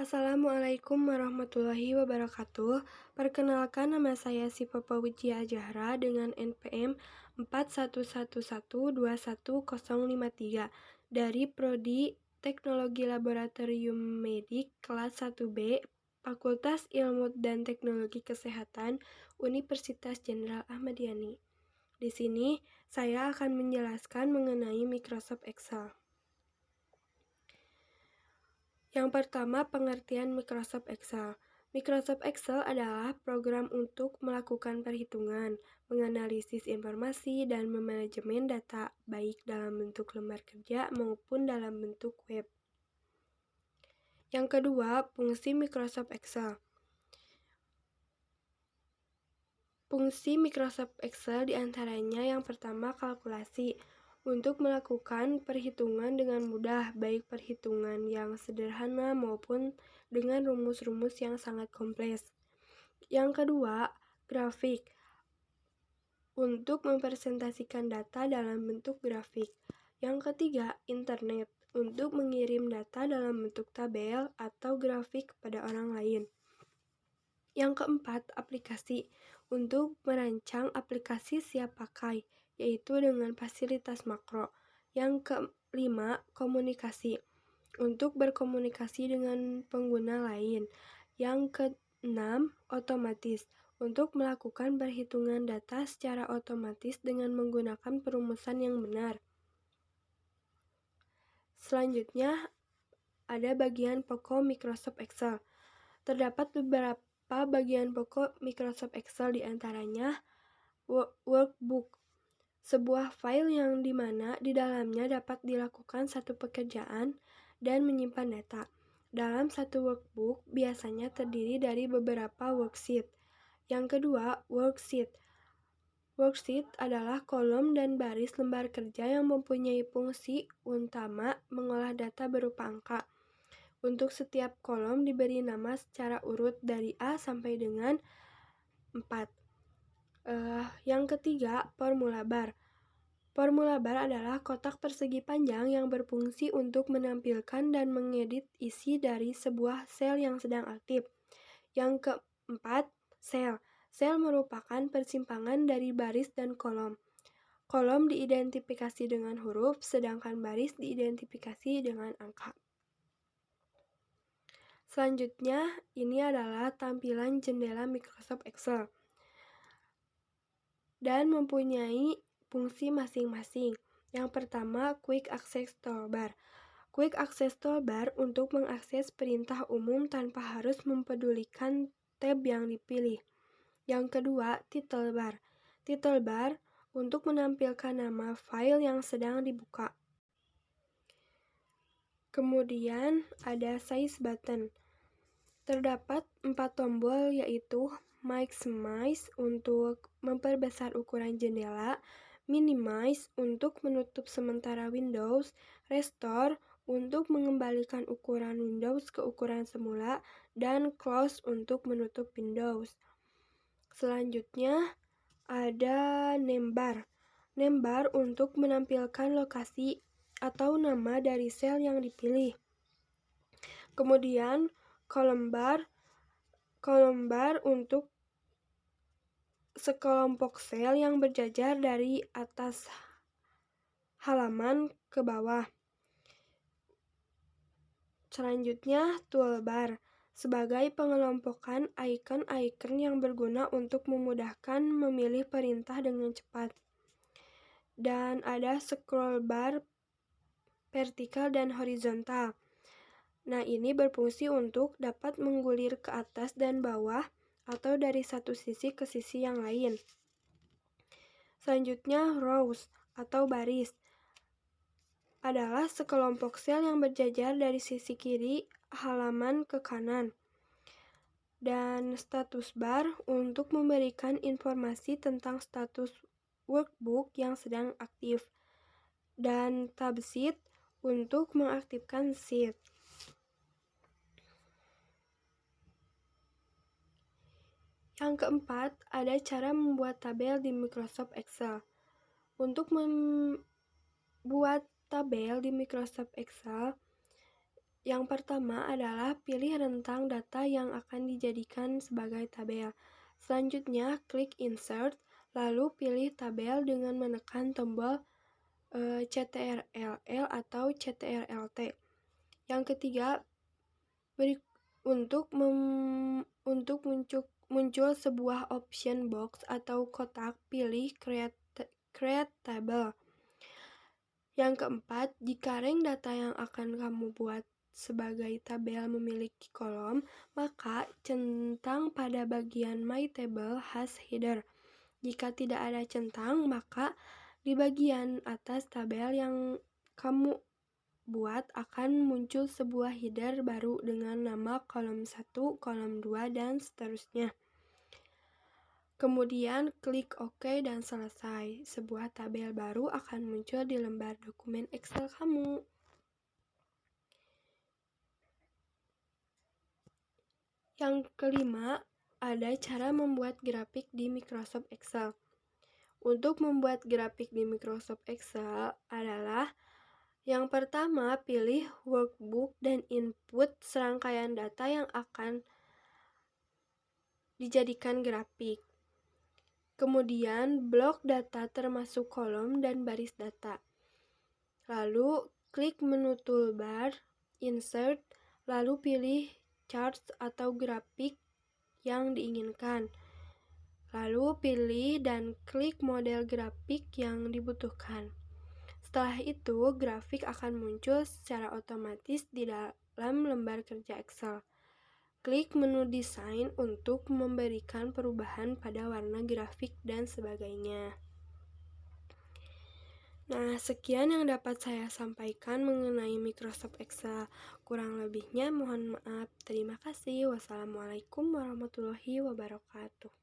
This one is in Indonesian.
Assalamualaikum warahmatullahi wabarakatuh. Perkenalkan, nama saya Sipopo Wijaya Jahra dengan NPM 4111211053 dari Prodi Teknologi Laboratorium Medik kelas 1B Fakultas Ilmu dan Teknologi Kesehatan Universitas Jenderal Ahmad Yani. Di sini saya akan menjelaskan mengenai Microsoft Excel. Yang pertama, pengertian Microsoft Excel. Microsoft Excel adalah program untuk melakukan perhitungan, menganalisis informasi, dan memanajemen data, baik dalam bentuk lembar kerja maupun dalam bentuk web. Yang kedua, fungsi Microsoft Excel. Fungsi Microsoft Excel diantaranya yang pertama, kalkulasi. Untuk melakukan perhitungan dengan mudah, baik perhitungan yang sederhana maupun dengan rumus-rumus yang sangat kompleks. Yang kedua, grafik. Untuk mempresentasikan data dalam bentuk grafik. Yang ketiga, internet. Untuk mengirim data dalam bentuk tabel atau grafik kepada orang lain. Yang keempat, aplikasi. Untuk merancang aplikasi siap pakai, yaitu dengan fasilitas makro. Yang kelima, komunikasi. Untuk berkomunikasi dengan pengguna lain. Yang keenam, otomatis. Untuk melakukan perhitungan data secara otomatis dengan menggunakan perumusan yang benar. Selanjutnya, ada bagian pokok Microsoft Excel. Terdapat beberapa bagian pokok Microsoft Excel, diantaranya workbook, sebuah file yang dimana di dalamnya dapat dilakukan satu pekerjaan dan menyimpan data. Dalam satu workbook biasanya terdiri dari beberapa worksheet. Yang kedua, worksheet. Worksheet adalah kolom dan baris lembar kerja yang mempunyai fungsi utama mengolah data berupa angka. Untuk setiap kolom diberi nama secara urut dari A sampai dengan 4. Yang ketiga, formula bar. Formula bar adalah kotak persegi panjang yang berfungsi untuk menampilkan dan mengedit isi dari sebuah sel yang sedang aktif. Yang keempat, sel. Sel merupakan persimpangan dari baris dan kolom. Kolom diidentifikasi dengan huruf, sedangkan baris diidentifikasi dengan angka. Selanjutnya, ini adalah tampilan jendela Microsoft Excel dan mempunyai fungsi masing-masing. Yang pertama, Quick Access Toolbar. Quick Access Toolbar untuk mengakses perintah umum tanpa harus mempedulikan tab yang dipilih. Yang kedua, Title Bar. Title Bar untuk menampilkan nama file yang sedang dibuka. Kemudian ada Size Button. Terdapat 4 tombol, yaitu Maximize untuk memperbesar ukuran jendela, Minimize untuk menutup sementara Windows, Restore untuk mengembalikan ukuran Windows ke ukuran semula, dan Close untuk menutup Windows. Selanjutnya ada Name Bar. Name Bar untuk menampilkan lokasi atau nama dari sel yang dipilih. Kemudian Column Bar untuk sekelompok sel yang berjajar dari atas halaman ke bawah. Selanjutnya, Toolbar sebagai pengelompokan icon-icon yang berguna untuk memudahkan memilih perintah dengan cepat. Dan ada Scroll Bar vertikal dan horizontal. Nah, ini berfungsi untuk dapat menggulir ke atas dan bawah atau dari satu sisi ke sisi yang lain. Selanjutnya, rows atau baris adalah sekelompok sel yang berjajar dari sisi kiri halaman ke kanan. Dan status bar untuk memberikan informasi tentang status workbook yang sedang aktif. Dan tab sheet untuk mengaktifkan sheet. Yang keempat, ada cara membuat tabel di Microsoft Excel. Untuk membuat tabel di Microsoft Excel, Yang pertama adalah pilih rentang data yang akan dijadikan sebagai tabel. Selanjutnya, klik Insert, lalu pilih tabel dengan menekan tombol CTRL-L atau CTRL-T. Yang ketiga, untuk muncul sebuah option box atau kotak, pilih Create Table. Yang keempat, jika rank data yang akan kamu buat sebagai tabel memiliki kolom, maka centang pada bagian My Table has header. Jika tidak ada centang, maka di bagian atas tabel yang kamu buat akan muncul sebuah header baru dengan nama kolom 1, kolom 2, dan seterusnya. Kemudian klik OK dan selesai. Sebuah tabel baru akan muncul di lembar dokumen Excel kamu. Yang kelima, ada cara membuat grafik di Microsoft Excel. Untuk membuat grafik di Microsoft Excel adalah yang pertama, pilih workbook dan input serangkaian data yang akan dijadikan grafik. Kemudian, blok data termasuk kolom dan baris data. Lalu, klik menu toolbar, insert, lalu pilih charts atau grafik yang diinginkan. Lalu pilih dan klik model grafik yang dibutuhkan. Setelah itu, grafik akan muncul secara otomatis di dalam lembar kerja Excel. Klik menu desain untuk memberikan perubahan pada warna grafik dan sebagainya. Nah, sekian yang dapat saya sampaikan mengenai Microsoft Excel. Kurang lebihnya mohon maaf. Terima kasih. Wassalamualaikum warahmatullahi wabarakatuh.